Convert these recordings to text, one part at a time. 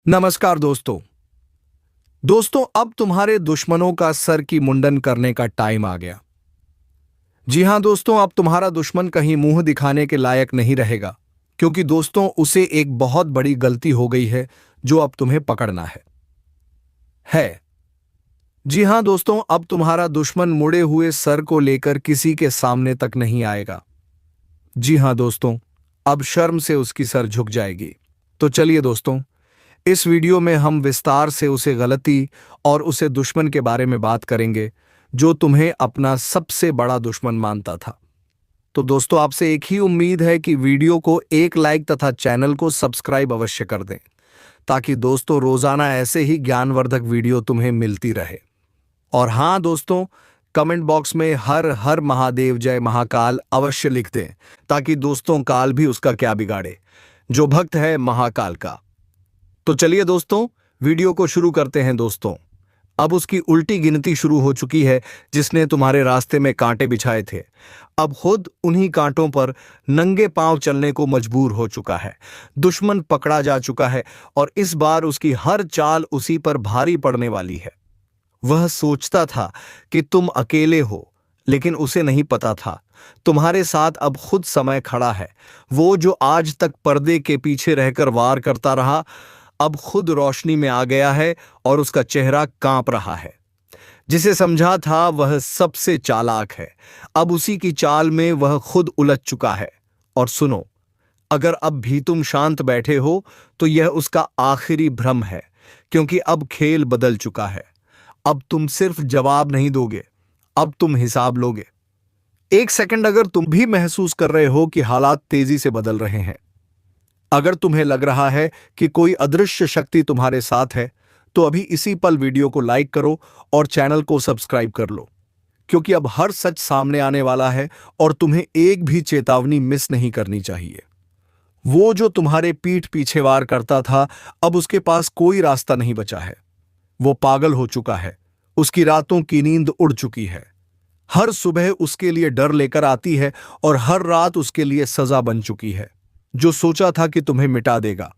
नमस्कार दोस्तों अब तुम्हारे दुश्मनों का सर की मुंडन करने का टाइम आ गया। जी हां दोस्तों, अब तुम्हारा दुश्मन कहीं मुंह दिखाने के लायक नहीं रहेगा, क्योंकि दोस्तों उसे एक बहुत बड़ी गलती हो गई है जो अब तुम्हें पकड़ना है। जी हां दोस्तों, अब तुम्हारा दुश्मन मुड़े हुए सर को लेकर किसी के सामने तक नहीं आएगा। जी हां दोस्तों, अब शर्म से उसकी सर झुक जाएगी। तो चलिए दोस्तों, इस वीडियो में हम विस्तार से उसे गलती और उसे दुश्मन के बारे में बात करेंगे जो तुम्हें अपना सबसे बड़ा दुश्मन मानता था। तो दोस्तों, आपसे एक ही उम्मीद है कि वीडियो को एक लाइक तथा चैनल को सब्सक्राइब अवश्य कर दें, ताकि दोस्तों रोजाना ऐसे ही ज्ञानवर्धक वीडियो तुम्हें मिलती रहे। और हां दोस्तों, कमेंट बॉक्स में हर हर महादेव जय महाकाल अवश्य लिख दें, ताकि दोस्तों काल भी उसका क्या बिगाड़े जो भक्त है महाकाल का। तो चलिए दोस्तों, वीडियो को शुरू करते हैं। दोस्तों, अब उसकी उल्टी गिनती शुरू हो चुकी है जिसने तुम्हारे रास्ते में कांटे बिछाए थे। अब खुद उन्हीं कांटों पर नंगे पांव चलने को मजबूर हो चुका है। दुश्मन पकड़ा जा चुका है और इस बार उसकी हर चाल उसी पर भारी पड़ने वाली है। वह सोचता था कि तुम अकेले हो, लेकिन उसे नहीं पता था तुम्हारे साथ अब खुद समय खड़ा है। वो जो आज तक पर्दे के पीछे रहकर वार करता रहा, अब खुद रोशनी में आ गया है और उसका चेहरा कांप रहा है। जिसे समझा था वह सबसे चालाक है, अब उसी की चाल में वह खुद उलझ चुका है। और सुनो, अगर अब भी तुम शांत बैठे हो तो यह उसका आखिरी भ्रम है, क्योंकि अब खेल बदल चुका है। अब तुम सिर्फ जवाब नहीं दोगे, अब तुम हिसाब लोगे। एक सेकंड अगर तुम भी महसूस कर रहे हो कि हालात तेजी से बदल रहे हैं, अगर तुम्हें लग रहा है कि कोई अदृश्य शक्ति तुम्हारे साथ है, तो अभी इसी पल वीडियो को लाइक करो और चैनल को सब्सक्राइब कर लो, क्योंकि अब हर सच सामने आने वाला है और तुम्हें एक भी चेतावनी मिस नहीं करनी चाहिए। वो जो तुम्हारे पीठ पीछे वार करता था, अब उसके पास कोई रास्ता नहीं बचा है। वो पागल हो चुका है, उसकी रातों की नींद उड़ चुकी है। हर सुबह उसके लिए डर लेकर आती है और हर रात उसके लिए सजा बन चुकी है। जो सोचा था कि तुम्हें मिटा देगा,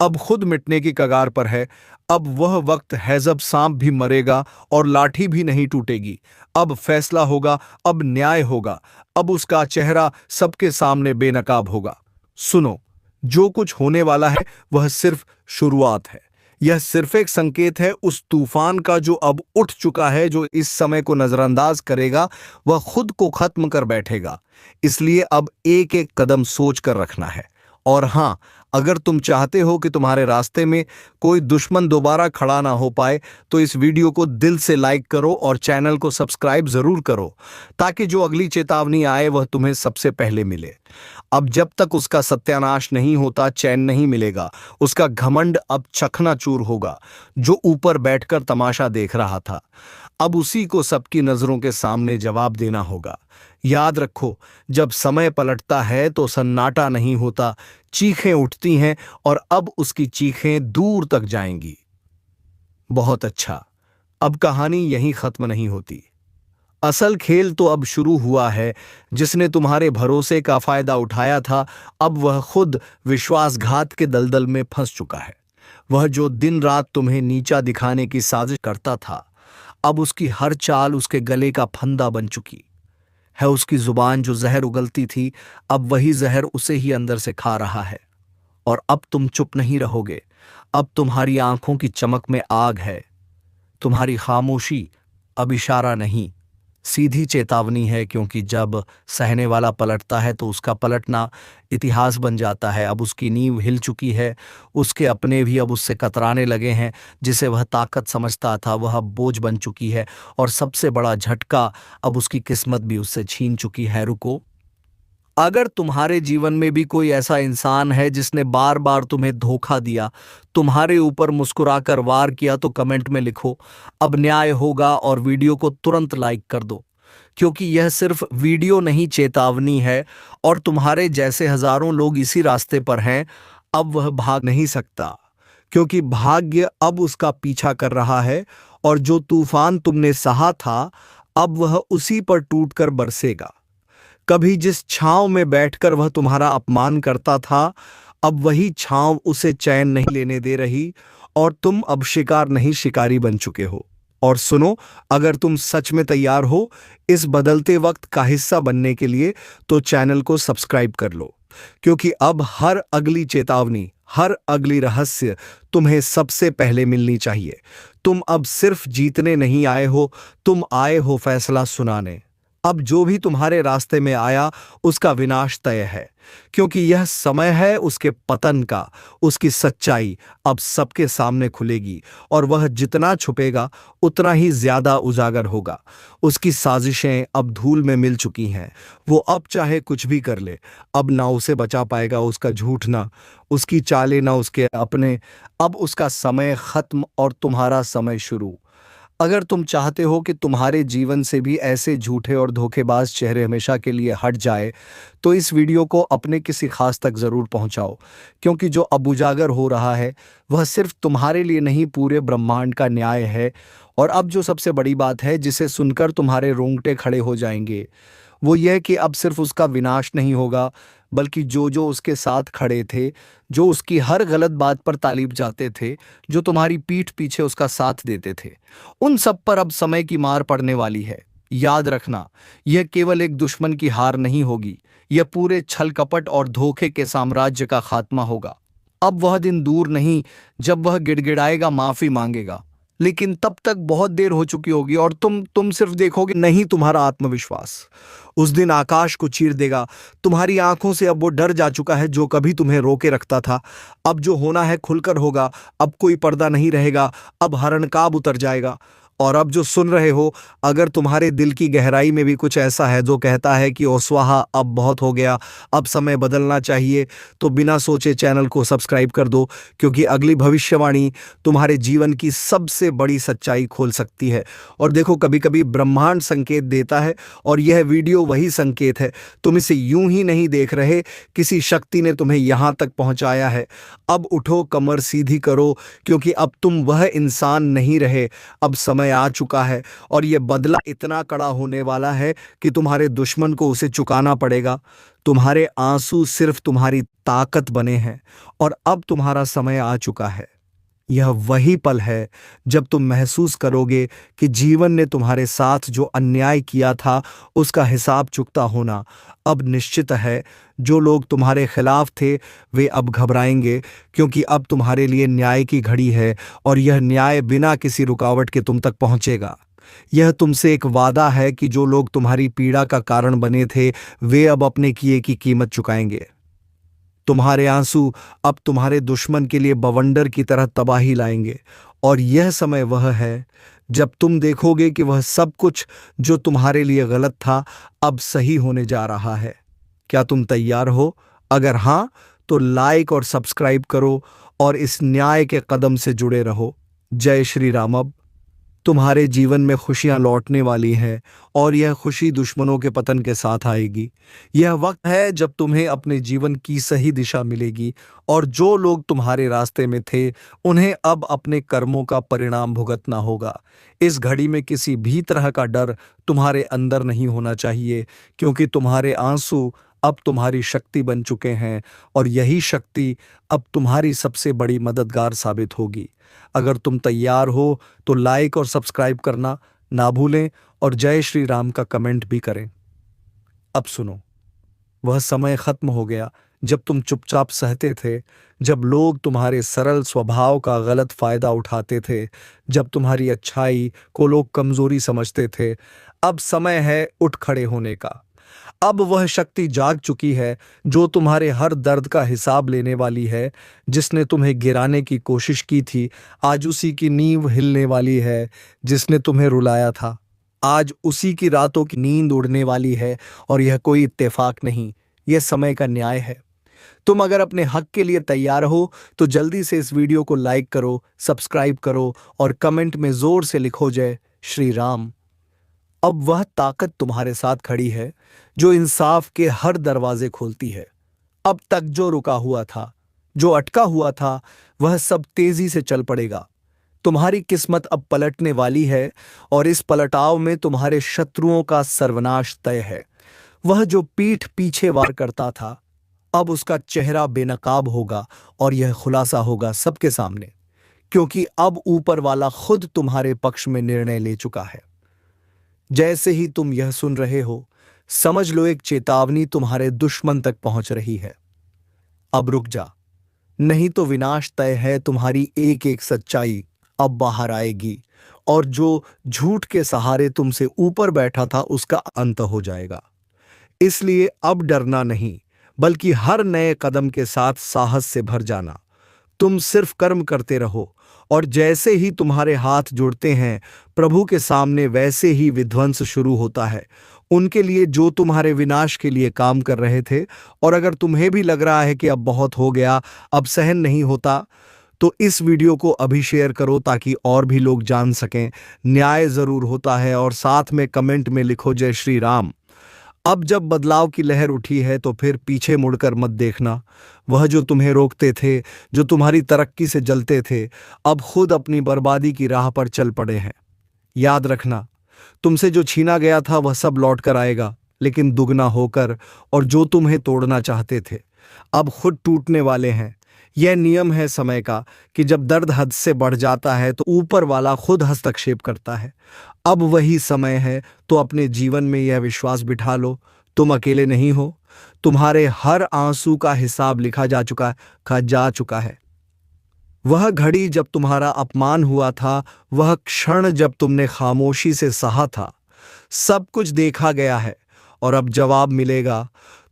अब खुद मिटने की कगार पर है। अब वह वक्त है जब सांप भी मरेगा और लाठी भी नहीं टूटेगी। अब फैसला होगा, अब न्याय होगा, अब उसका चेहरा सबके सामने बेनकाब होगा। सुनो, जो कुछ होने वाला है वह सिर्फ शुरुआत है। यह सिर्फ एक संकेत है उस तूफान का जो अब उठ चुका है। जो इस समय को नजरअंदाज करेगा वह खुद को खत्म कर बैठेगा। इसलिए अब एक एक कदम सोच कर रखना है। और हां, अगर तुम चाहते हो कि तुम्हारे रास्ते में कोई दुश्मन दोबारा खड़ा ना हो पाए, तो इस वीडियो को दिल से लाइक करो और चैनल को सब्सक्राइब जरूर करो, ताकि जो अगली चेतावनी आए वह तुम्हें सबसे पहले मिले। अब जब तक उसका सत्यानाश नहीं होता, चैन नहीं मिलेगा। उसका घमंड अब चकनाचूर होगा। जो ऊपर बैठकर तमाशा देख रहा था, अब उसी को सबकी नजरों के सामने जवाब देना होगा। याद रखो, जब समय पलटता है तो सन्नाटा नहीं होता, चीखें उठती हैं और अब उसकी चीखें दूर तक जाएंगी। बहुत अच्छा, अब कहानी यहीं खत्म नहीं होती। असल खेल तो अब शुरू हुआ है। जिसने तुम्हारे भरोसे का फायदा उठाया था, अब वह खुद विश्वासघात के दलदल में फंस चुका है। वह जो दिन रात तुम्हें नीचा दिखाने की साजिश करता था, अब उसकी हर चाल उसके गले का फंदा बन चुकी है। उसकी जुबान जो जहर उगलती थी, अब वही जहर उसे ही अंदर से खा रहा है। और अब तुम चुप नहीं रहोगे। अब तुम्हारी आंखों की चमक में आग है। तुम्हारी खामोशी अब इशारा नहीं, सीधी चेतावनी है, क्योंकि जब सहने वाला पलटता है तो उसका पलटना इतिहास बन जाता है। अब उसकी नींव हिल चुकी है। उसके अपने भी अब उससे कतराने लगे हैं। जिसे वह ताकत समझता था वह अब बोझ बन चुकी है। और सबसे बड़ा झटका, अब उसकी किस्मत भी उससे छीन चुकी है। रुको, अगर तुम्हारे जीवन में भी कोई ऐसा इंसान है जिसने बार बार तुम्हें धोखा दिया, तुम्हारे ऊपर मुस्कुराकर वार किया, तो कमेंट में लिखो अब न्याय होगा और वीडियो को तुरंत लाइक कर दो, क्योंकि यह सिर्फ वीडियो नहीं, चेतावनी है। और तुम्हारे जैसे हजारों लोग इसी रास्ते पर हैं। अब वह भाग नहीं सकता, क्योंकि भाग्य अब उसका पीछा कर रहा है। और जो तूफान तुमने सहा था, अब वह उसी पर टूटकर बरसेगा। कभी जिस छांव में बैठकर वह तुम्हारा अपमान करता था, अब वही छांव उसे चैन नहीं लेने दे रही। और तुम अब शिकार नहीं शिकारी बन चुके हो। और सुनो, अगर तुम सच में तैयार हो इस बदलते वक्त का हिस्सा बनने के लिए तो चैनल को सब्सक्राइब कर लो, क्योंकि अब हर अगली चेतावनी, हर अगली रहस्य तुम्हें सबसे पहले मिलनी चाहिए। तुम अब सिर्फ जीतने नहीं आए हो, तुम आए हो फैसला सुनाने। अब जो भी तुम्हारे रास्ते में आया उसका विनाश तय है, क्योंकि यह समय है उसके पतन का। उसकी सच्चाई अब सबके सामने खुलेगी और वह जितना छुपेगा उतना ही ज्यादा उजागर होगा। उसकी साजिशें अब धूल में मिल चुकी हैं। वो अब चाहे कुछ भी कर ले, अब ना उसे बचा पाएगा उसका झूठ, ना उसकी चालें, ना उसके अपने। अब उसका समय खत्म और तुम्हारा समय शुरू। अगर तुम चाहते हो कि तुम्हारे जीवन से भी ऐसे झूठे और धोखेबाज चेहरे हमेशा के लिए हट जाए, तो इस वीडियो को अपने किसी खास तक ज़रूर पहुंचाओ, क्योंकि जो अब उजागर हो रहा है वह सिर्फ तुम्हारे लिए नहीं, पूरे ब्रह्मांड का न्याय है। और अब जो सबसे बड़ी बात है, जिसे सुनकर तुम्हारे रोंगटे खड़े हो जाएंगे, वो यह कि अब सिर्फ उसका विनाश नहीं होगा, बल्कि जो जो उसके साथ खड़े थे, जो उसकी हर गलत बात पर ताली बजाते थे, जो तुम्हारी पीठ पीछे उसका साथ देते थे, उन सब पर अब समय की मार पड़ने वाली है। याद रखना, यह केवल एक दुश्मन की हार नहीं होगी, यह पूरे छल कपट और धोखे के साम्राज्य का खात्मा होगा। अब वह दिन दूर नहीं जब वह गिड़गिड़ाएगा, माफी मांगेगा, लेकिन तब तक बहुत देर हो चुकी होगी और तुम सिर्फ देखोगे नहीं, तुम्हारा आत्मविश्वास उस दिन आकाश को चीर देगा। तुम्हारी आंखों से अब वो डर जा चुका है जो कभी तुम्हें रोके रखता था। अब जो होना है खुलकर होगा, अब कोई पर्दा नहीं रहेगा, अब हरणकाब उतर जाएगा। और अब जो सुन रहे हो, अगर तुम्हारे दिल की गहराई में भी कुछ ऐसा है जो कहता है कि ओ स्वाहा, अब बहुत हो गया, अब समय बदलना चाहिए, तो बिना सोचे चैनल को सब्सक्राइब कर दो, क्योंकि अगली भविष्यवाणी तुम्हारे जीवन की सबसे बड़ी सच्चाई खोल सकती है। और देखो, कभी कभी ब्रह्मांड संकेत देता है और यह वीडियो वही संकेत है। तुम इसे यूं ही नहीं देख रहे, किसी शक्ति ने तुम्हें यहां तक पहुंचाया है। अब उठो, कमर सीधी करो, क्योंकि अब तुम वह इंसान नहीं रहे। अब समय आ चुका है और यह बदला इतना कड़ा होने वाला है कि तुम्हारे दुश्मन को उसे चुकाना पड़ेगा। तुम्हारे आंसू सिर्फ तुम्हारी ताकत बने हैं और अब तुम्हारा समय आ चुका है। यह वही पल है जब तुम महसूस करोगे कि जीवन ने तुम्हारे साथ जो अन्याय किया था उसका हिसाब चुकता होना अब निश्चित है। जो लोग तुम्हारे खिलाफ थे वे अब घबराएंगे, क्योंकि अब तुम्हारे लिए न्याय की घड़ी है और यह न्याय बिना किसी रुकावट के तुम तक पहुंचेगा। यह तुमसे एक वादा है कि जो लोग तुम्हारी पीड़ा का कारण बने थे वे अब अपने किए की कीमत चुकाएंगे। तुम्हारे आंसू अब तुम्हारे दुश्मन के लिए बवंडर की तरह तबाही लाएंगे और यह समय वह है जब तुम देखोगे कि वह सब कुछ जो तुम्हारे लिए गलत था अब सही होने जा रहा है। क्या तुम तैयार हो? अगर हाँ, तो लाइक और सब्सक्राइब करो और इस न्याय के कदम से जुड़े रहो। जय श्री राम। अब तुम्हारे जीवन में खुशियां लौटने वाली हैं और यह खुशी दुश्मनों के पतन के साथ आएगी। यह वक्त है जब तुम्हें अपने जीवन की सही दिशा मिलेगी और जो लोग तुम्हारे रास्ते में थे उन्हें अब अपने कर्मों का परिणाम भुगतना होगा। इस घड़ी में किसी भी तरह का डर तुम्हारे अंदर नहीं होना चाहिए, क्योंकि तुम्हारे आंसू अब तुम्हारी शक्ति बन चुके हैं और यही शक्ति अब तुम्हारी सबसे बड़ी मददगार साबित होगी। अगर तुम तैयार हो तो लाइक और सब्सक्राइब करना ना भूलें और जय श्री राम का कमेंट भी करें। अब सुनो, वह समय खत्म हो गया जब तुम चुपचाप सहते थे, जब लोग तुम्हारे सरल स्वभाव का गलत फायदा उठाते थे, जब तुम्हारी अच्छाई को लोग कमजोरी समझते थे। अब समय है उठ खड़े होने का। अब वह शक्ति जाग चुकी है जो तुम्हारे हर दर्द का हिसाब लेने वाली है। जिसने तुम्हें गिराने की कोशिश की थी, आज उसी की नींव हिलने वाली है। जिसने तुम्हें रुलाया था, आज उसी की रातों की नींद उड़ने वाली है। और यह कोई इत्तेफाक नहीं, यह समय का न्याय है। तुम अगर अपने हक के लिए तैयार हो तो जल्दी से इस वीडियो को लाइक करो, सब्सक्राइब करो और कमेंट में जोर से लिखो जय श्री राम। अब वह ताकत तुम्हारे साथ खड़ी है जो इंसाफ के हर दरवाजे खोलती है। अब तक जो रुका हुआ था, जो अटका हुआ था, वह सब तेजी से चल पड़ेगा। तुम्हारी किस्मत अब पलटने वाली है और इस पलटाव में तुम्हारे शत्रुओं का सर्वनाश तय है। वह जो पीठ पीछे वार करता था, अब उसका चेहरा बेनकाब होगा और यह खुलासा होगा सबके सामने क्योंकि अब ऊपर वाला खुद तुम्हारे पक्ष में निर्णय ले चुका है। जैसे ही तुम यह सुन रहे हो, समझ लो एक चेतावनी तुम्हारे दुश्मन तक पहुंच रही है। अब रुक जा, नहीं तो विनाश तय है। तुम्हारी एक एक सच्चाई अब बाहर आएगी और जो झूठ के सहारे तुमसे ऊपर बैठा था उसका अंत हो जाएगा। इसलिए अब डरना नहीं, बल्कि हर नए कदम के साथ साहस से भर जाना। तुम सिर्फ कर्म करते रहो और जैसे ही तुम्हारे हाथ जुड़ते हैं प्रभु के सामने, वैसे ही विध्वंस शुरू होता है उनके लिए जो तुम्हारे विनाश के लिए काम कर रहे थे। और अगर तुम्हें भी लग रहा है कि अब बहुत हो गया, अब सहन नहीं होता, तो इस वीडियो को अभी शेयर करो ताकि और भी लोग जान सकें न्याय जरूर होता है। और साथ में कमेंट में लिखो जय श्री राम। अब जब बदलाव की लहर उठी है तो फिर पीछे मुड़कर मत देखना। वह जो तुम्हें रोकते थे, जो तुम्हारी तरक्की से जलते थे, अब खुद अपनी बर्बादी की राह पर चल पड़े हैं। याद रखना, तुमसे जो छीना गया था वह सब लौट कर आएगा, लेकिन दुगना होकर। और जो तुम्हें तोड़ना चाहते थे अब खुद टूटने वाले हैं। यह नियम है समय का कि जब दर्द हद से बढ़ जाता है तो ऊपर वाला खुद हस्तक्षेप करता है। अब वही समय है, तो अपने जीवन में यह विश्वास बिठा लो, तुम अकेले नहीं हो। तुम्हारे हर आंसू का हिसाब लिखा जा चुका है। वह घड़ी जब तुम्हारा अपमान हुआ था, वह क्षण जब तुमने खामोशी से सहा था, सब कुछ देखा गया है और अब जवाब मिलेगा।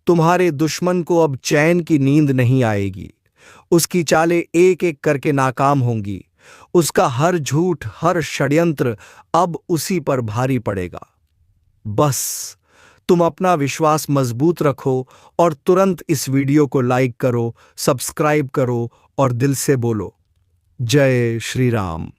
तुम्हारे दुश्मन को अब चैन की नींद नहीं आएगी। उसकी चालें एक एक करके नाकाम होंगी। उसका हर झूठ, हर षड्यंत्र अब उसी पर भारी पड़ेगा। बस तुम अपना विश्वास मजबूत रखो और तुरंत इस वीडियो को लाइक करो, सब्सक्राइब करो और दिल से बोलो जय श्री राम।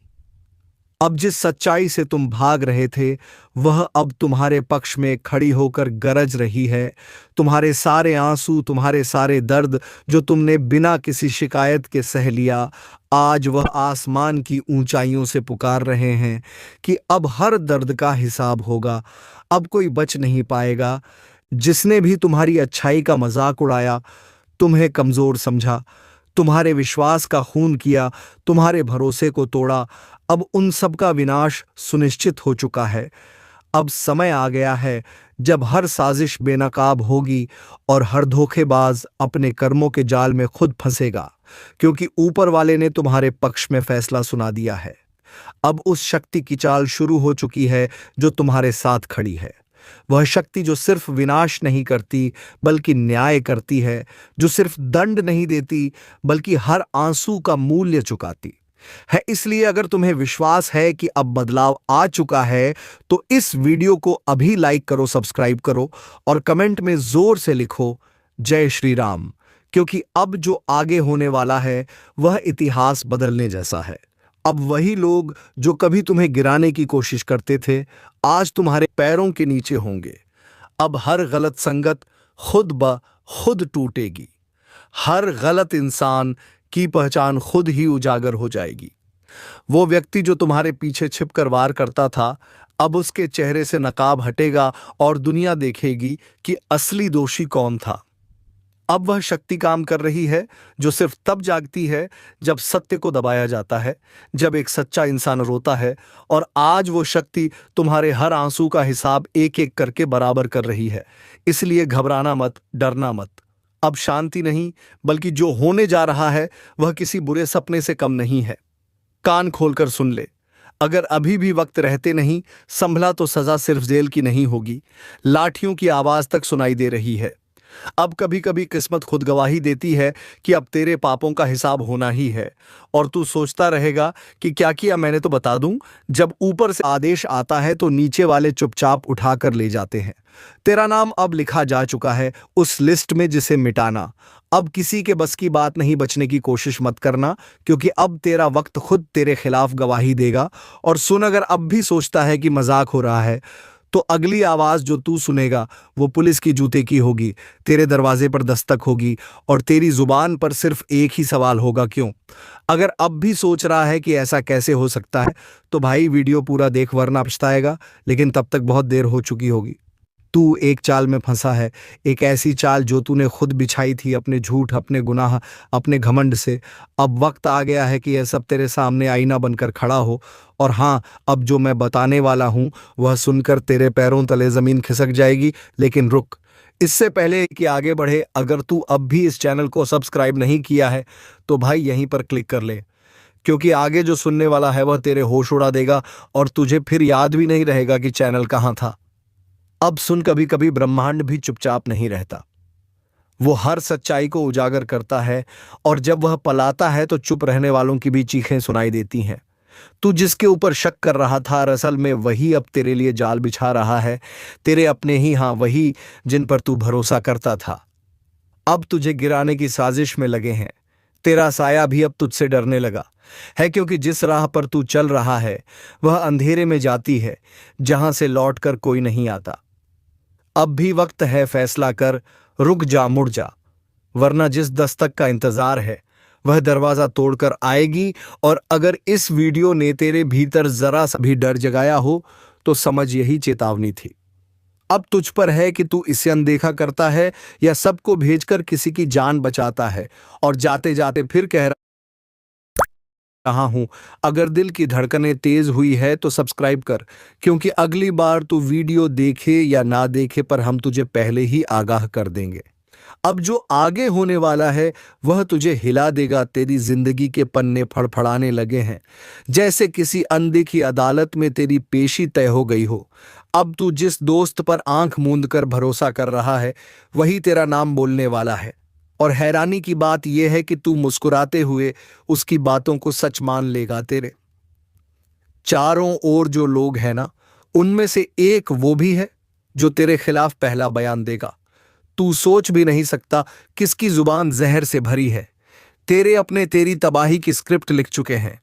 अब जिस सच्चाई से तुम भाग रहे थे वह अब तुम्हारे पक्ष में खड़ी होकर गरज रही है। तुम्हारे सारे आंसू, तुम्हारे सारे दर्द जो तुमने बिना किसी शिकायत के सह लिया, आज वह आसमान की ऊंचाइयों से पुकार रहे हैं कि अब हर दर्द का हिसाब होगा। अब कोई बच नहीं पाएगा। जिसने भी तुम्हारी अच्छाई का मजाक उड़ाया, तुम्हें कमजोर समझा, तुम्हारे विश्वास का खून किया, तुम्हारे भरोसे को तोड़ा, अब उन सब का विनाश सुनिश्चित हो चुका है। अब समय आ गया है जब हर साजिश बेनकाब होगी और हर धोखेबाज अपने कर्मों के जाल में खुद फंसेगा, क्योंकि ऊपर वाले ने तुम्हारे पक्ष में फैसला सुना दिया है। अब उस शक्ति की चाल शुरू हो चुकी है जो तुम्हारे साथ खड़ी है। वह शक्ति जो सिर्फ विनाश नहीं करती बल्कि न्याय करती है, जो सिर्फ दंड नहीं देती बल्कि हर आंसू का मूल्य चुकाती है। इसलिए अगर तुम्हें विश्वास है कि अब बदलाव आ चुका है तो इस वीडियो को अभी लाइक करो, सब्सक्राइब करो और कमेंट में जोर से लिखो जय श्री राम, क्योंकि अब जो आगे होने वाला है वह इतिहास बदलने जैसा है। अब वही लोग जो कभी तुम्हें गिराने की कोशिश करते थे, आज तुम्हारे पैरों के नीचे होंगे। अब हर गलत संगत खुद ब खुद टूटेगी। हर गलत इंसान की पहचान खुद ही उजागर हो जाएगी। वो व्यक्ति जो तुम्हारे पीछे छिपकर वार करता था, अब उसके चेहरे से नकाब हटेगा और दुनिया देखेगी कि असली दोषी कौन था। अब वह शक्ति काम कर रही है जो सिर्फ तब जागती है जब सत्य को दबाया जाता है, जब एक सच्चा इंसान रोता है। और आज वो शक्ति तुम्हारे हर आंसू का हिसाब एक एक करके बराबर कर रही है। इसलिए घबराना मत, डरना मत। अब शांति नहीं, बल्कि जो होने जा रहा है वह किसी बुरे सपने से कम नहीं है। कान खोलकर सुन ले। अगर अभी भी वक्त रहते नहीं संभला तो सजा सिर्फ जेल की नहीं होगी, लाठियों की आवाज तक सुनाई दे रही है। अब कभी कभी किस्मत खुद गवाही देती है कि अब तेरे पापों का हिसाब होना ही है, और तू सोचता रहेगा कि क्या किया मैंने, तो बता दूं, जब ऊपर से आदेश आता है तो नीचे वाले चुपचाप उठाकर ले जाते हैं। तेरा नाम अब लिखा जा चुका है उस लिस्ट में जिसे मिटाना। अब किसी के बस की बात नहीं, बचने की कोशिश मत करना, क्योंकि अब तेरा वक्त खुद तेरे खिलाफ गवाही देगा। और सुन, अगर अब भी सोचता है कि मजाक हो रहा है तो अगली आवाज जो तू सुनेगा वो पुलिस की जूते की होगी। तेरे दरवाजे पर दस्तक होगी और तेरी जुबान पर सिर्फ एक ही सवाल होगा, क्यों? अगर अब भी सोच रहा है कि ऐसा कैसे हो सकता है तो भाई वीडियो पूरा देख, वरना पछताएगा, लेकिन तब तक बहुत देर हो चुकी होगी। तू एक चाल में फंसा है, एक ऐसी चाल जो तूने खुद बिछाई थी अपने झूठ, अपने गुनाह, अपने घमंड से। अब वक्त आ गया है कि यह सब तेरे सामने आईना बनकर खड़ा हो। और हाँ, अब जो मैं बताने वाला हूँ वह सुनकर तेरे पैरों तले जमीन खिसक जाएगी। लेकिन रुक, इससे पहले कि आगे बढ़े, अगर तू अब भी इस चैनल को सब्सक्राइब नहीं किया है तो भाई यहीं पर क्लिक कर ले, क्योंकि आगे जो सुनने वाला है वह तेरे होश उड़ा देगा और तुझे फिर याद भी नहीं रहेगा कि चैनल कहाँ था। अब सुन, कभी कभी ब्रह्मांड भी चुपचाप नहीं रहता। वो हर सच्चाई को उजागर करता है, और जब वह पलाता है तो चुप रहने वालों की भी चीखें सुनाई देती हैं। तू जिसके ऊपर शक कर रहा था, असल में वही अब तेरे लिए जाल बिछा रहा है। तेरे अपने ही, हाँ वही जिन पर तू भरोसा करता था, अब तुझे गिराने की साजिश में लगे हैं। तेरा साया भी अब तुझसे डरने लगा है, क्योंकि जिस राह पर तू चल रहा है वह अंधेरे में जाती है, जहां से लौटकर कोई नहीं आता। अब भी वक्त है, फैसला कर, रुक जा, मुड़ जा, वरना जिस दस्तक का इंतजार है वह दरवाजा तोड़कर आएगी। और अगर इस वीडियो ने तेरे भीतर जरा सा भी डर जगाया हो तो समझ यही चेतावनी थी। अब तुझ पर है कि तू इसे अनदेखा करता है या सबको भेजकर किसी की जान बचाता है और जाते जाते फिर कह रहा हूं, अगर दिल की धड़कनें तेज हुई है तो सब्सक्राइब कर, क्योंकि अगली बार तू वीडियो देखे या ना देखे पर हम तुझे पहले ही आगाह कर देंगे। अब जो आगे होने वाला है वह तुझे हिला देगा। तेरी जिंदगी के पन्ने फड़फड़ाने लगे हैं, जैसे किसी अनदेखी अदालत में तेरी पेशी तय हो गई हो। अब तू जिस दोस्त पर आंख मूंद कर भरोसा कर रहा है वही तेरा नाम बोलने वाला है। और हैरानी की बात यह है कि तू मुस्कुराते हुए उसकी बातों को सच मान लेगा। तेरे चारों ओर जो लोग हैं ना, उनमें से एक वो भी है जो तेरे खिलाफ पहला बयान देगा। तू सोच भी नहीं सकता किसकी जुबान जहर से भरी है। तेरे अपने तेरी तबाही की स्क्रिप्ट लिख चुके हैं।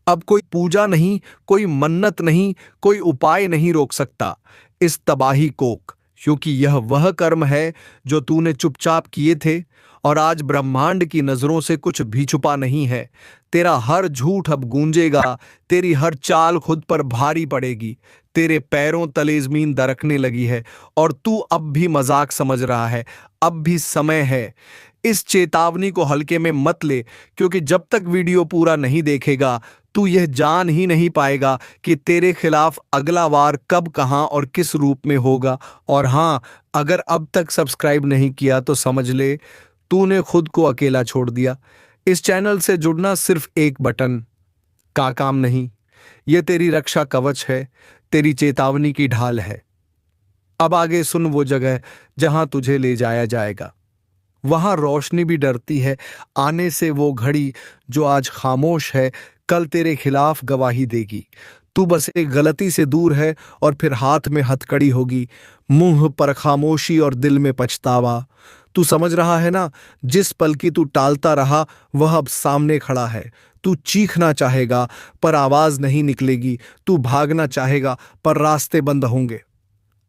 अब कोई पूजा नहीं, कोई मन्नत नहीं, कोई उपाय नहीं रोक सकता इस तबाही को, क्योंकि यह वह कर्म है जो तूने चुपचाप किए थे। और आज ब्रह्मांड की नजरों से कुछ भी छुपा नहीं है। तेरा हर झूठ अब गूंजेगा, तेरी हर चाल खुद पर भारी पड़ेगी। तेरे पैरों तले जमीन दरकने लगी है और तू अब भी मजाक समझ रहा है। अब भी समय है, इस चेतावनी को हल्के में मत ले, क्योंकि जब तक वीडियो पूरा नहीं देखेगा तू यह जान ही नहीं पाएगा कि तेरे खिलाफ अगला वार कब, कहां और किस रूप में होगा। और हां, अगर अब तक सब्सक्राइब नहीं किया तो समझ ले तूने खुद को अकेला छोड़ दिया। इस चैनल से जुड़ना सिर्फ एक बटन का काम नहीं, यह तेरी रक्षा कवच है, तेरी चेतावनी की ढाल है। अब आगे सुन, वो जगह जहां तुझे ले जाया जाएगा वहां रोशनी भी डरती है आने से। वो घड़ी जो आज खामोश है कल तेरे खिलाफ गवाही देगी। तू बस एक गलती से दूर है और फिर हाथ में हथकड़ी होगी, मुंह पर खामोशी और दिल में पछतावा। तू समझ रहा है ना, जिस पल की तू टालता रहा वह अब सामने खड़ा है। तू चीखना चाहेगा पर आवाज नहीं निकलेगी, तू भागना चाहेगा पर रास्ते बंद होंगे।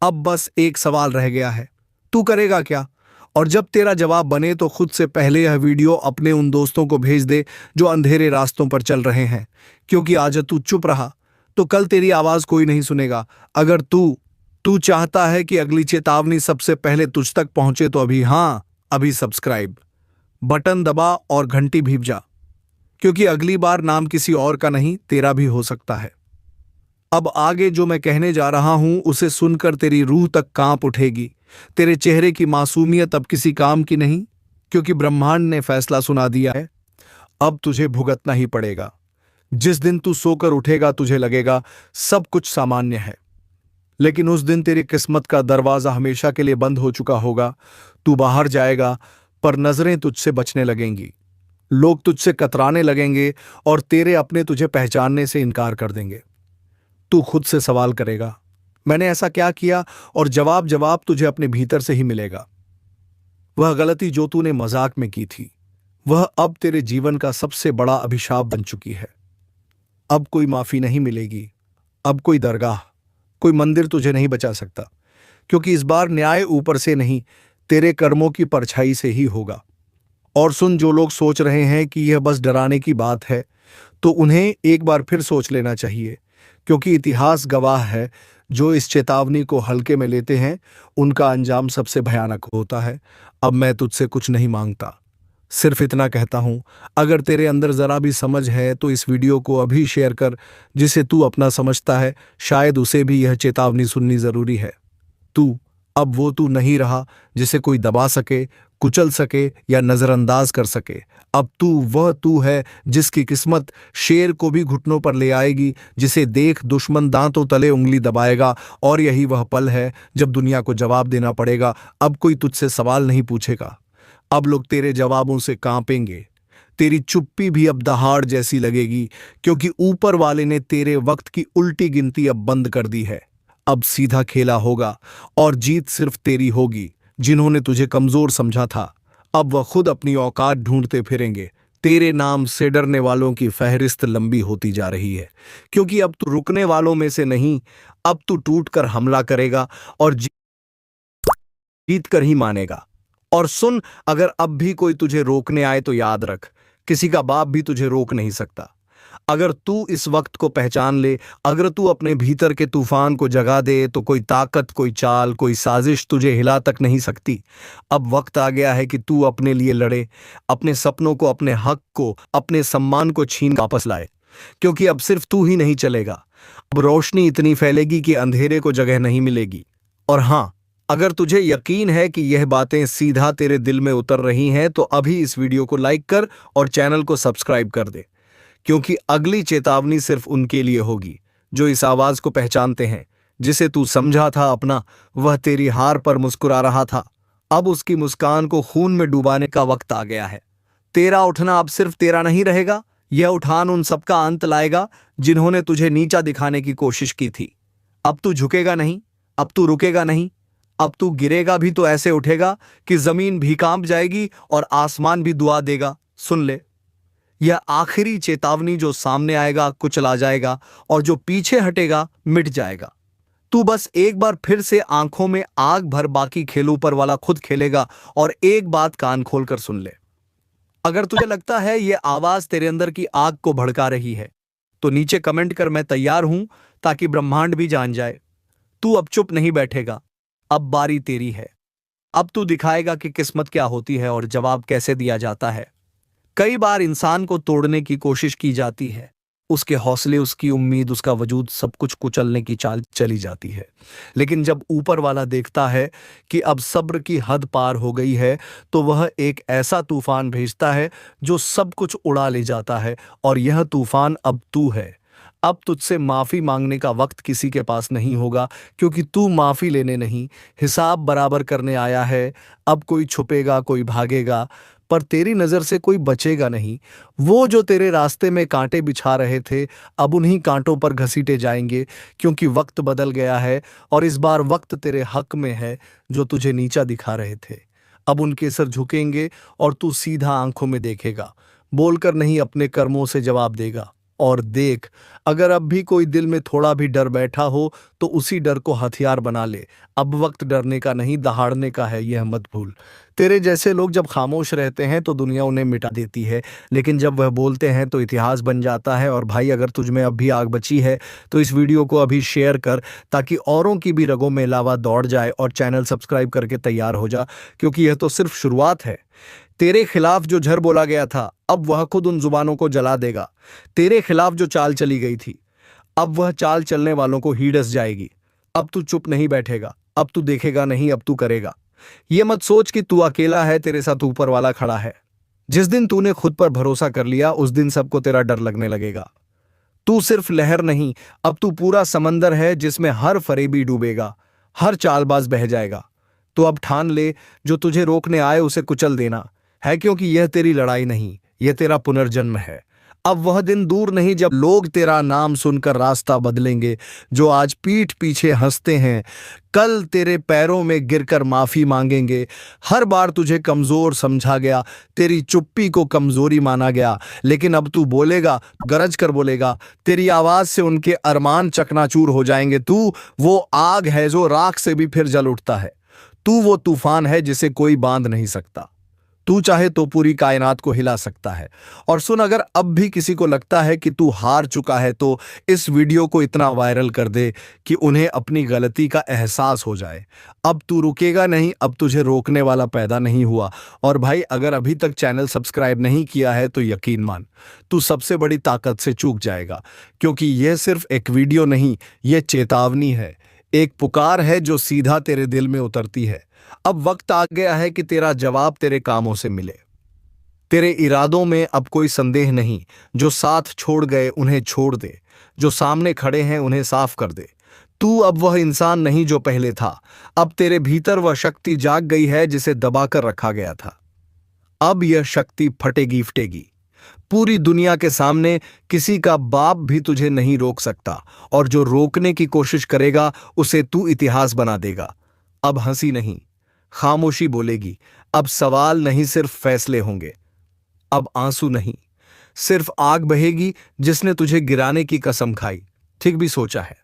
अब बस एक सवाल रह गया है, तू करेगा क्या? और जब तेरा जवाब बने तो खुद से पहले यह वीडियो अपने उन दोस्तों को भेज दे जो अंधेरे रास्तों पर चल रहे हैं, क्योंकि आज तू चुप रहा तो कल तेरी आवाज कोई नहीं सुनेगा। अगर तू चाहता है कि अगली चेतावनी सबसे पहले तुझ तक पहुंचे तो अभी सब्सक्राइब बटन दबा और घंटी भी जा, क्योंकि अगली बार नाम किसी और का नहीं तेरा भी हो सकता है। अब आगे जो मैं कहने जा रहा हूं उसे सुनकर तेरी रूह तक कांप उठेगी। तेरे चेहरे की मासूमियत अब किसी काम की नहीं, क्योंकि ब्रह्मांड ने फैसला सुना दिया है। अब तुझे भुगतना ही पड़ेगा। जिस दिन तू सोकर उठेगा तुझे लगेगा सब कुछ सामान्य है, लेकिन उस दिन तेरी किस्मत का दरवाजा हमेशा के लिए बंद हो चुका होगा। तू बाहर जाएगा पर नजरें तुझसे बचने लगेंगी, लोग तुझसे कतराने लगेंगे और तेरे अपने तुझे पहचानने से इनकार कर देंगे। तू खुद से सवाल करेगा, मैंने ऐसा क्या किया? और जवाब तुझे अपने भीतर से ही मिलेगा। वह गलती जो तूने मजाक में की थी वह अब तेरे जीवन का सबसे बड़ा अभिशाप बन चुकी है। अब कोई माफी नहीं मिलेगी, अब कोई दरगाह, कोई मंदिर तुझे नहीं बचा सकता, क्योंकि इस बार न्याय ऊपर से नहीं तेरे कर्मों की परछाई से ही होगा। और सुन, जो लोग सोच रहे हैं कि यह बस डराने की बात है तो उन्हें एक बार फिर सोच लेना चाहिए, क्योंकि इतिहास गवाह है जो इस चेतावनी को हल्के में लेते हैं उनका अंजाम सबसे भयानक होता है। अब मैं तुझसे कुछ नहीं मांगता, सिर्फ इतना कहता हूं, अगर तेरे अंदर जरा भी समझ है तो इस वीडियो को अभी शेयर कर। जिसे तू अपना समझता है शायद उसे भी यह चेतावनी सुननी जरूरी है। तू अब वो तू नहीं रहा जिसे कोई दबा सके, कुचल सके या नजरअंदाज कर सके। अब तू वह तू है जिसकी किस्मत शेर को भी घुटनों पर ले आएगी, जिसे देख दुश्मन दांतों तले उंगली दबाएगा। और यही वह पल है जब दुनिया को जवाब देना पड़ेगा। अब कोई तुझसे सवाल नहीं पूछेगा, अब लोग तेरे जवाबों से कांपेंगे। तेरी चुप्पी भी अब दहाड़ जैसी लगेगी, क्योंकि ऊपर वाले ने तेरे वक्त की उल्टी गिनती अब बंद कर दी है। अब सीधा खेला होगा और जीत सिर्फ तेरी होगी। जिन्होंने तुझे कमजोर समझा था अब वह खुद अपनी औकात ढूंढते फिरेंगे। तेरे नाम से डरने वालों की फहरिस्त लंबी होती जा रही है, क्योंकि अब तू रुकने वालों में से नहीं, अब तू टूट कर हमला करेगा और जीत कर ही मानेगा। और सुन, अगर अब भी कोई तुझे रोकने आए तो याद रख, किसी का बाप भी तुझे रोक नहीं सकता। अगर तू इस वक्त को पहचान ले, अगर तू अपने भीतर के तूफान को जगा दे, तो कोई ताकत, कोई चाल, कोई साजिश तुझे हिला तक नहीं सकती। अब वक्त आ गया है कि तू अपने लिए लड़े, अपने सपनों को, अपने हक को, अपने सम्मान को छीन वापस लाए, क्योंकि अब सिर्फ तू ही नहीं चलेगा। अब रोशनी इतनी फैलेगी कि अंधेरे को जगह नहीं मिलेगी। और हां, अगर तुझे यकीन है कि यह बातें सीधा तेरे दिल में उतर रही हैं तो अभी इस वीडियो को लाइक कर और चैनल को सब्सक्राइब कर दे, क्योंकि अगली चेतावनी सिर्फ उनके लिए होगी जो इस आवाज को पहचानते हैं। जिसे तू समझा था अपना, वह तेरी हार पर मुस्कुरा रहा था। अब उसकी मुस्कान को खून में डुबाने का वक्त आ गया है। तेरा उठना अब सिर्फ तेरा नहीं रहेगा, यह उठान उन सबका अंत लाएगा जिन्होंने तुझे नीचा दिखाने की कोशिश की थी। अब तू झुकेगा नहीं, अब तू रुकेगा नहीं, अब तू गिरेगा भी तो ऐसे उठेगा कि जमीन भी कांप जाएगी और आसमान भी दुआ देगा। सुन ले, यह आखिरी चेतावनी, जो सामने आएगा कुचला जाएगा और जो पीछे हटेगा मिट जाएगा। तू बस एक बार फिर से आंखों में आग भर, बाकी खेल ऊपर वाला खुद खेलेगा। और एक बात कान खोलकर सुन ले, अगर तुझे लगता है यह आवाज तेरे अंदर की आग को भड़का रही है तो नीचे कमेंट कर, मैं तैयार हूं, ताकि ब्रह्मांड भी जान जाए। तू अब चुप नहीं बैठेगा, अब बारी तेरी है। अब तू दिखाएगा कि किस्मत क्या होती है और जवाब कैसे दिया जाता है। कई बार इंसान को तोड़ने की कोशिश की जाती है, उसके हौसले, उसकी उम्मीद, उसका वजूद, सब कुछ कुचलने की चाल चली जाती है। लेकिन जब ऊपर वाला देखता है कि अब सब्र की हद पार हो गई है, तो वह एक ऐसा तूफान भेजता है जो सब कुछ उड़ा ले जाता है। और यह तूफान अब तू है। अब तुझसे माफी मांगने का वक्त किसी के पास नहीं होगा, क्योंकि तू माफी लेने नहीं, हिसाब बराबर करने आया है। अब कोई छुपेगा, कोई भागेगा, पर तेरी नजर से कोई बचेगा नहीं। वो जो तेरे रास्ते में कांटे बिछा रहे थे, अब उन्हीं कांटों पर घसीटे जाएंगे, क्योंकि वक्त बदल गया है और इस बार वक्त तेरे हक में है। जो तुझे नीचा दिखा रहे थे, अब उनके सर झुकेंगे और तू सीधा आंखों में देखेगा, बोलकर नहीं, अपने कर्मों से जवाब देगा। और देख, अगर अब भी कोई दिल में थोड़ा भी डर बैठा हो तो उसी डर को हथियार बना ले। अब वक्त डरने का नहीं, दहाड़ने का है, यह मत भूल। तेरे जैसे लोग जब खामोश रहते हैं तो दुनिया उन्हें मिटा देती है, लेकिन जब वह बोलते हैं तो इतिहास बन जाता है। और भाई, अगर तुझ में अब भी आग बची है तो इस वीडियो को अभी शेयर कर, ताकि औरों की भी रगों में लावा दौड़ जाए। और चैनल सब्सक्राइब करके तैयार हो जा, क्योंकि यह तो सिर्फ शुरुआत है। तेरे खिलाफ जो झर बोला गया था, अब वह खुद उन जुबानों को जला देगा। तेरे खिलाफ जो चाल चली गई थी, अब वह चाल चलने वालों को ही डस जाएगी। अब तू चुप नहीं बैठेगा, अब तू देखेगा नहीं, अब तू करेगा। ये मत सोच कि तू अकेला है, तेरे साथ ऊपर वाला खड़ा है। जिस दिन तूने खुद पर भरोसा कर लिया, उस दिन सबको तेरा डर लगने लगेगा। तू सिर्फ लहर नहीं, अब तू पूरा समंदर है, जिसमें हर फरेबी डूबेगा, हर चालबाज बह जाएगा। तो अब ठान ले, जो तुझे रोकने आए उसे कुचल देना है, क्योंकि यह तेरी लड़ाई नहीं, यह तेरा पुनर्जन्म है। अब वह दिन दूर नहीं जब लोग तेरा नाम सुनकर रास्ता बदलेंगे। जो आज पीठ पीछे हंसते हैं, कल तेरे पैरों में गिरकर माफी मांगेंगे। हर बार तुझे कमजोर समझा गया, तेरी चुप्पी को कमजोरी माना गया, लेकिन अब तू बोलेगा, गरज कर बोलेगा। तेरी आवाज से उनके अरमान चकनाचूर हो जाएंगे। तू वो आग है जो राख से भी फिर जल उठता है। तू वो तूफान है जिसे कोई बांध नहीं सकता। तू चाहे तो पूरी कायनात को हिला सकता है। और सुन, अगर अब भी किसी को लगता है कि तू हार चुका है तो इस वीडियो को इतना वायरल कर दे कि उन्हें अपनी गलती का एहसास हो जाए। अब तू रुकेगा नहीं, अब तुझे रोकने वाला पैदा नहीं हुआ। और भाई, अगर अभी तक चैनल सब्सक्राइब नहीं किया है तो यकीन मान, तू सबसे बड़ी ताकत से चूक जाएगा। क्योंकि यह सिर्फ एक वीडियो नहीं, यह चेतावनी है, एक पुकार है जो सीधा तेरे दिल में उतरती है। अब वक्त आ गया है कि तेरा जवाब तेरे कामों से मिले। तेरे इरादों में अब कोई संदेह नहीं। जो साथ छोड़ गए उन्हें छोड़ दे, जो सामने खड़े हैं उन्हें साफ कर दे। तू अब वह इंसान नहीं जो पहले था। अब तेरे भीतर वह शक्ति जाग गई है जिसे दबाकर रखा गया था। अब यह शक्ति फटेगी फटेगी। पूरी दुनिया के सामने किसी का बाप भी तुझे नहीं रोक सकता, और जो रोकने की कोशिश करेगा उसे तू इतिहास बना देगा। अब हंसी नहीं, खामोशी बोलेगी। अब सवाल नहीं, सिर्फ फैसले होंगे। अब आंसू नहीं, सिर्फ आग बहेगी। जिसने तुझे गिराने की कसम खाई, ठीक भी सोचा है।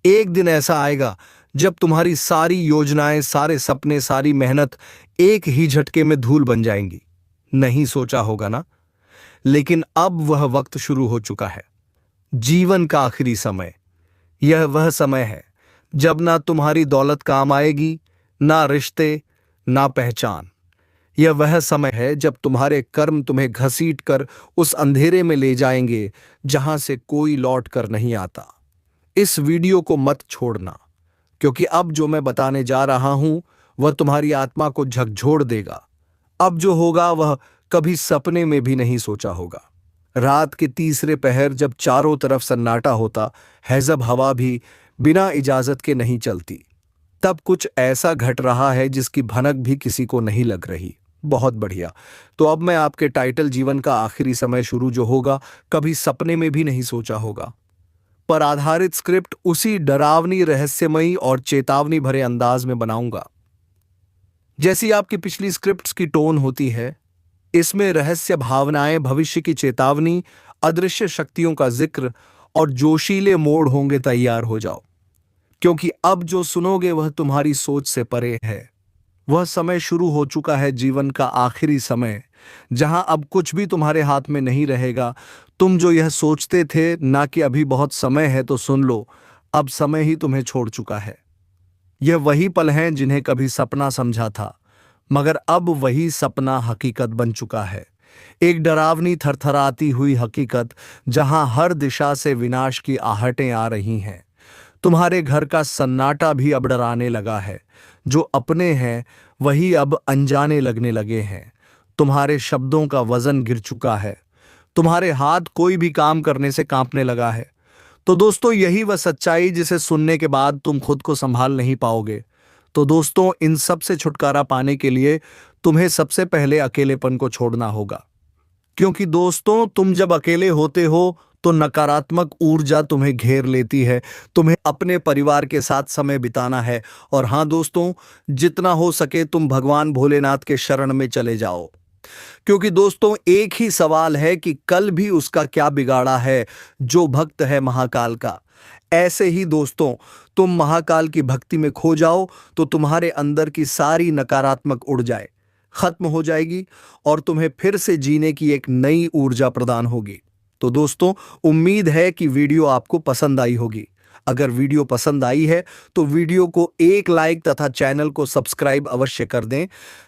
एक दिन ऐसा आएगा जब तुम्हारी सारी योजनाएं, सारे सपने, सारी मेहनत एक ही झटके में धूल बन जाएंगी। नहीं सोचा होगा ना? लेकिन अब वह वक्त शुरू हो चुका है। जीवन का आखिरी समय। यह वह समय है जब ना तुम्हारी दौलत काम आएगी, ना रिश्ते, ना पहचान। यह वह समय है जब तुम्हारे कर्म तुम्हें घसीट कर उस अंधेरे में ले जाएंगे जहां से कोई लौट कर नहीं आता। इस वीडियो को मत छोड़ना, क्योंकि अब जो मैं बताने जा रहा हूं वह तुम्हारी आत्मा को झकझोर देगा। अब जो होगा वह कभी सपने में भी नहीं सोचा होगा। रात के तीसरे पहर जब चारों तरफ सन्नाटा होता है, जब हवा भी बिना इजाजत के नहीं चलती, तब कुछ ऐसा घट रहा है जिसकी भनक भी किसी को नहीं लग रही। बहुत बढ़िया। तो अब मैं आपके टाइटल जीवन का आखिरी समय शुरू जो होगा कभी सपने में भी नहीं सोचा होगा पर आधारित स्क्रिप्ट उसी डरावनी, रहस्यमयी और चेतावनी भरे अंदाज में बनाऊंगा जैसी आपकी पिछली स्क्रिप्ट्स की टोन होती है। इसमें रहस्य, भावनाएं, भविष्य की चेतावनी, अदृश्य शक्तियों का जिक्र और जोशीले मोड़ होंगे। तैयार हो जाओ, क्योंकि अब जो सुनोगे वह तुम्हारी सोच से परे है। वह समय शुरू हो चुका है, जीवन का आखिरी समय, जहां अब कुछ भी तुम्हारे हाथ में नहीं रहेगा। तुम जो यह सोचते थे ना कि अभी बहुत समय है, तो सुन लो, अब समय ही तुम्हें छोड़ चुका है। यह वही पल हैं जिन्हें कभी सपना समझा था, मगर अब वही सपना हकीकत बन चुका है। एक डरावनी, थरथराती हुई हकीकत, जहां हर दिशा से विनाश की आहटें आ रही हैं। तुम्हारे घर का सन्नाटा भी अब डराने लगा है। जो अपने हैं वही अब अनजाने लगने लगे हैं। तुम्हारे शब्दों का वजन गिर चुका है। तुम्हारे हाथ कोई भी काम करने से कांपने लगा है। तो दोस्तों, यही वह सच्चाई जिसे सुनने के बाद तुम खुद को संभाल नहीं पाओगे। तो दोस्तों, इन सब से छुटकारा पाने के लिए तुम्हें सबसे पहले अकेलेपन को छोड़ना होगा। क्योंकि दोस्तों, तुम जब अकेले होते हो तो नकारात्मक ऊर्जा तुम्हें घेर लेती है। तुम्हें अपने परिवार के साथ समय बिताना है। और हाँ दोस्तों, जितना हो सके तुम भगवान भोलेनाथ के शरण में चले जाओ। क्योंकि दोस्तों, एक ही सवाल है कि कल भी उसका क्या बिगाड़ा है जो भक्त है महाकाल का। ऐसे ही दोस्तों, तुम महाकाल की भक्ति में खो जाओ तो तुम्हारे अंदर की सारी नकारात्मक उड़ जाए, खत्म हो जाएगी, और तुम्हें फिर से जीने की एक नई ऊर्जा प्रदान होगी। तो दोस्तों, उम्मीद है कि वीडियो आपको पसंद आई होगी। अगर वीडियो पसंद आई है तो वीडियो को एक लाइक तथा चैनल को सब्सक्राइब अवश्य कर दें,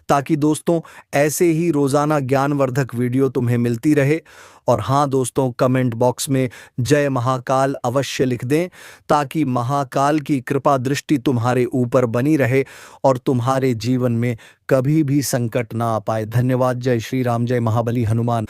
ताकि दोस्तों ऐसे ही रोजाना ज्ञानवर्धक वीडियो तुम्हें मिलती रहे। और हाँ दोस्तों, कमेंट बॉक्स में जय महाकाल अवश्य लिख दें, ताकि महाकाल की कृपा दृष्टि तुम्हारे ऊपर बनी रहे और तुम्हारे जीवन में कभी भी संकट ना आ पाए। धन्यवाद। जय श्री राम, जय महाबली हनुमान।